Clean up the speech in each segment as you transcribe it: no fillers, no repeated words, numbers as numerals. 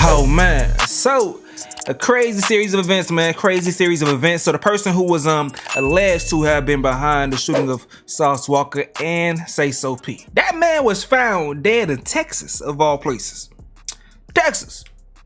Oh man, so a crazy series of events, man. Crazy series of events. So the person who was alleged to have been behind the shooting of Sauce Walka and Sayso P. That man was found dead in Texas, of all places. Texas.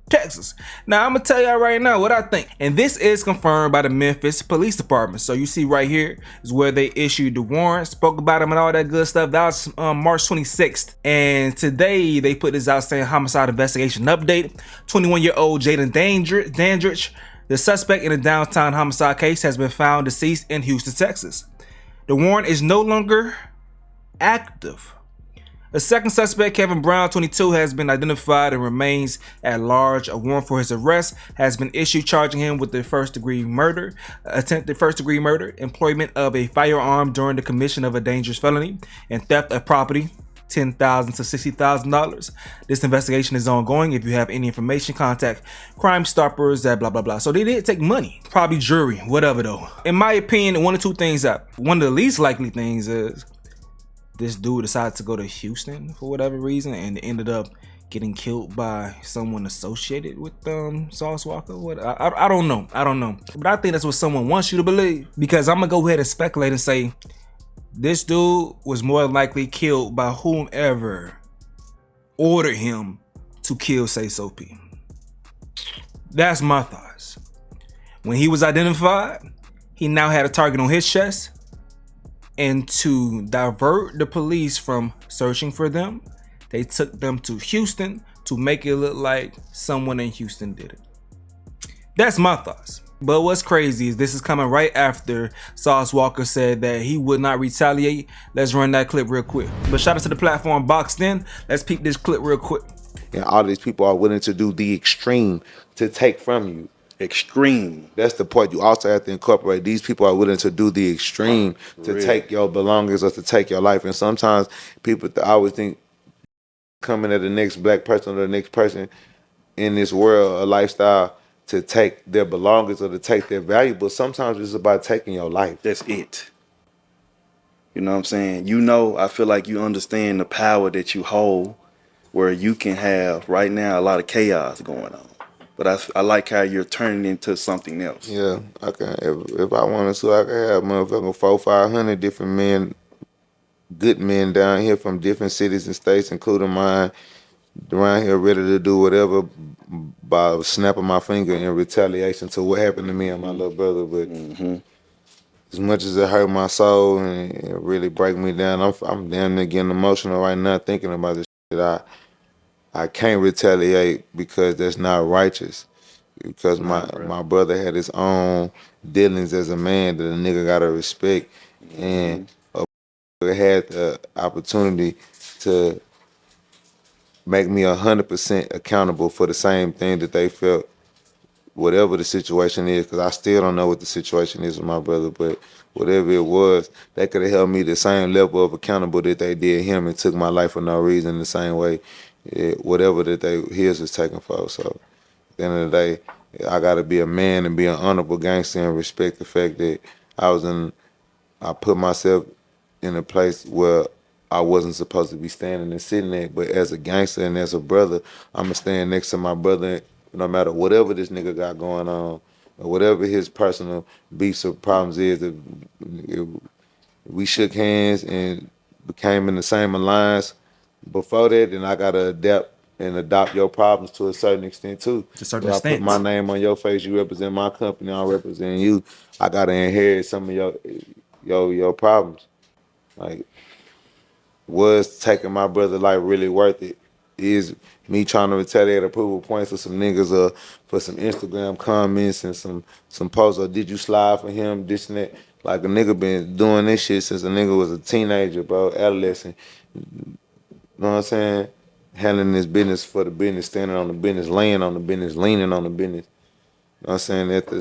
Texas. Now I'm gonna tell y'all right now what I think, and this is confirmed by the Memphis Police Department. So you see right here is where they issued the warrant, spoke about him and all that good stuff. That was March 26th, and today they put this out saying homicide investigation update. 21-year-old Jaden Dandridge, the suspect in the downtown homicide case, has been found deceased in Houston, Texas. The warrant is no longer active. The second suspect, Kevin Brown, 22, has been identified and remains at large. A warrant for his arrest has been issued charging him with the first-degree murder, attempted first-degree murder, employment of a firearm during the commission of a dangerous felony, and theft of property, $10,000 to $60,000. This investigation is ongoing. If you have any information, contact Crime Stoppers at blah, blah, blah. So they did take money, probably jury, whatever though. In my opinion, one of two things one of the least likely things is this dude decided to go to Houston for whatever reason and ended up getting killed by someone associated with Sauce Walka. What I don't know. But I think that's what someone wants you to believe. Because I'm gonna go ahead and speculate and say this dude was more likely killed by whomever ordered him to kill Sayso P. That's my thoughts. When he was identified, he now had a target on his chest. And to divert the police from searching for them, they took them to Houston to make it look like someone in Houston did it. That's my thoughts. But what's crazy is this is coming right after Sauce Walka said that he would not retaliate. Let's run that clip real quick. But shout out to the platform Boxed In. Let's peep this clip real quick. And all these people are willing to do the extreme to take from you. Extreme. That's the part you also have to incorporate. These people are willing to do the extreme to take your belongings or to take your life. And sometimes people always think coming at the next black person or the next person in this world, a lifestyle, to take their belongings or to take their valuables. Sometimes it's about taking your life. That's it. You know what I'm saying? You know, I feel like you understand the power that you hold, where you can have right now a lot of chaos going on. But I like how you're turning into something else. Yeah, I can. If I wanted to, I could have motherfucking 400-500 different men, good men down here from different cities and states, including mine, around here ready to do whatever by snapping my finger in retaliation to what happened to me and my little brother. But as much as it hurt my soul and it really break me down, I'm damn near getting emotional right now thinking about this shit. I can't retaliate because that's not righteous. Because my brother had his own dealings as a man that a nigga gotta respect, and a had the opportunity to make me 100% accountable for the same thing that they felt, whatever the situation is. Because I still don't know what the situation is with my brother, but whatever it was, they could have held me the same level of accountable that they did him and took my life for no reason the same way. Whatever that his was taken for. So at the end of the day, I gotta be a man and be an honorable gangster and respect the fact that I put myself in a place where I wasn't supposed to be standing and sitting there. But as a gangster and as a brother, I'ma stand next to my brother no matter whatever this nigga got going on or whatever his personal beefs or problems is. If we shook hands and became in the same alliance before that, then I gotta adapt and adopt your problems to a certain extent too. To a certain extent. I put my name on your face, you represent my company, I represent you. I gotta inherit some of your problems. Like, was taking my brother's life really worth it? Is me trying to retaliate approval points for some niggas or for some Instagram comments and some posts, or did you slide for him, this and that? Like, a nigga been doing this shit since a nigga was a teenager, bro, adolescent. You know what I'm saying? Handling this business for the business, standing on the business, laying on the business, leaning on the business. You know what I'm saying? At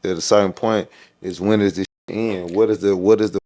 a certain point is when does this shit end? What is the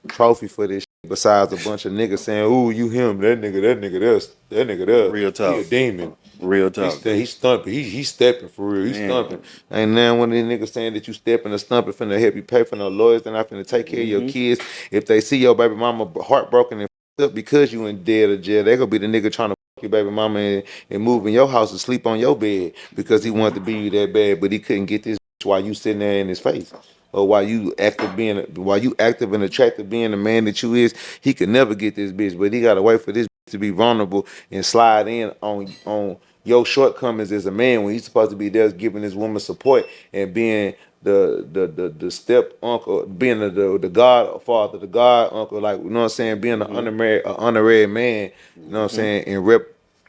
trophy for this shit besides a bunch of niggas saying, ooh, you him, that nigga there. Real talk. He a demon. Real talk. He's stumping. He's stepping for real. He's stumping. Ain't now one of these niggas saying that you stepping or stumping finna help you pay for no lawyers, they're not finna take care of your kids. If they see your baby mama heartbroken and up because you in dead or jail, they gonna be the nigga trying to fuck your baby mama and move in your house and sleep on your bed because he wanted to be you that bad, but he couldn't get this while you sitting there in his face. Or while you active and attractive being the man that you is, he could never get this bitch, but he gotta wait for this bitch to be vulnerable and slide in on your shortcomings as a man when he's supposed to be there giving his woman support and being the step uncle, being the godfather, the god uncle, like, you know what I'm saying, being an honorary man, you know what I'm saying, and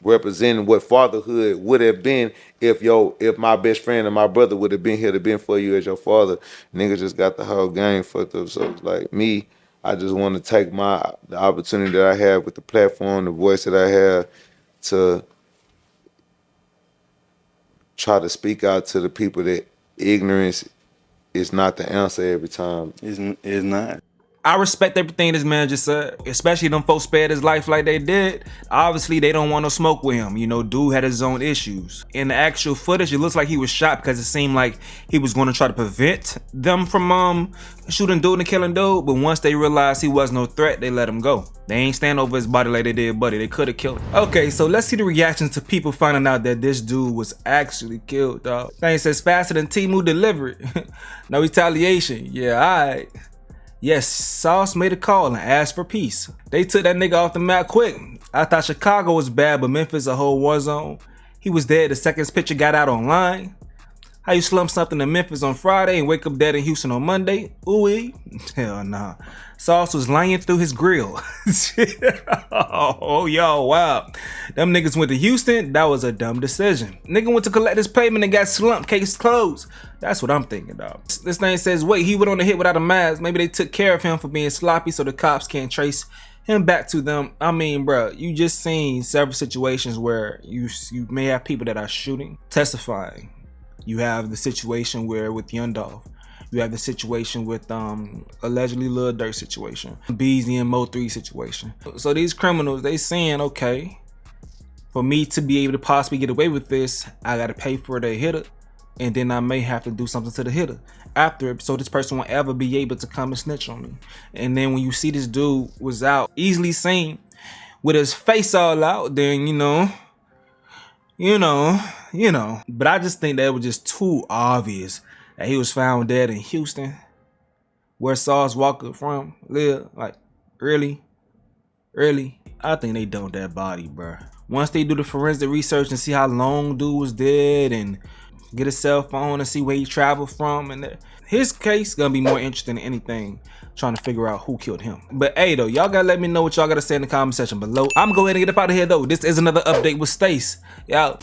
representing what fatherhood would have been if my best friend and my brother would have been here to been for you as your father. Niggas just got the whole game fucked up. So it's like me, I just want to take the opportunity that I have with the platform, the voice that I have, to try to speak out to the people that ignorance is not the answer every time. It's not. I respect everything this man just said, especially them folks spared his life like they did. Obviously, they don't want no smoke with him. You know, dude had his own issues. In the actual footage, it looks like he was shot because it seemed like he was going to try to prevent them from shooting dude and killing dude. But once they realized he was no threat, they let him go. They ain't stand over his body like they did Buddy. They could have killed him. Okay, so let's see the reactions to people finding out that this dude was actually killed, dog. Thing says faster than Temu delivered. No retaliation. Yeah, alright. Yes, Sauce made a call and asked for peace. They took that nigga off the map quick. I thought Chicago was bad, but Memphis a whole war zone. He was dead the second his picture got out online. How you slump something in Memphis on Friday and wake up dead in Houston on Monday? Ooh-wee. Hell nah. Sauce was lying through his grill. Oh, yo, wow. Them niggas went to Houston. That was a dumb decision. Nigga went to collect his payment and got slumped. Case closed. That's what I'm thinking, dog. This thing says, wait, he went on the hit without a mask. Maybe they took care of him for being sloppy so the cops can't trace him back to them. I mean, bro, you just seen several situations where you may have people that are shooting, testifying. You have the situation where with Young Dolph. You have the situation with allegedly Lil Durk situation, Beezy and Mo 3 situation. So these criminals, they saying, okay, for me to be able to possibly get away with this, I gotta pay for the hitter, and then I may have to do something to the hitter after, so this person won't ever be able to come and snitch on me. And then when you see this dude was out, easily seen, with his face all out, then you know. But I just think that it was just too obvious that he was found dead in Houston, where Sauce Walka from live. Like, really? I think they dumped that body, bro. Once they do the forensic research and see how long dude was dead and get a cell phone and see where he traveled from, and his case gonna be more interesting than anything, trying to figure out who killed him. But hey though, y'all gotta let me know what y'all gotta say in the comment section below. I'm gonna go ahead and get up out of here though. This is another update with Stace. Y'all.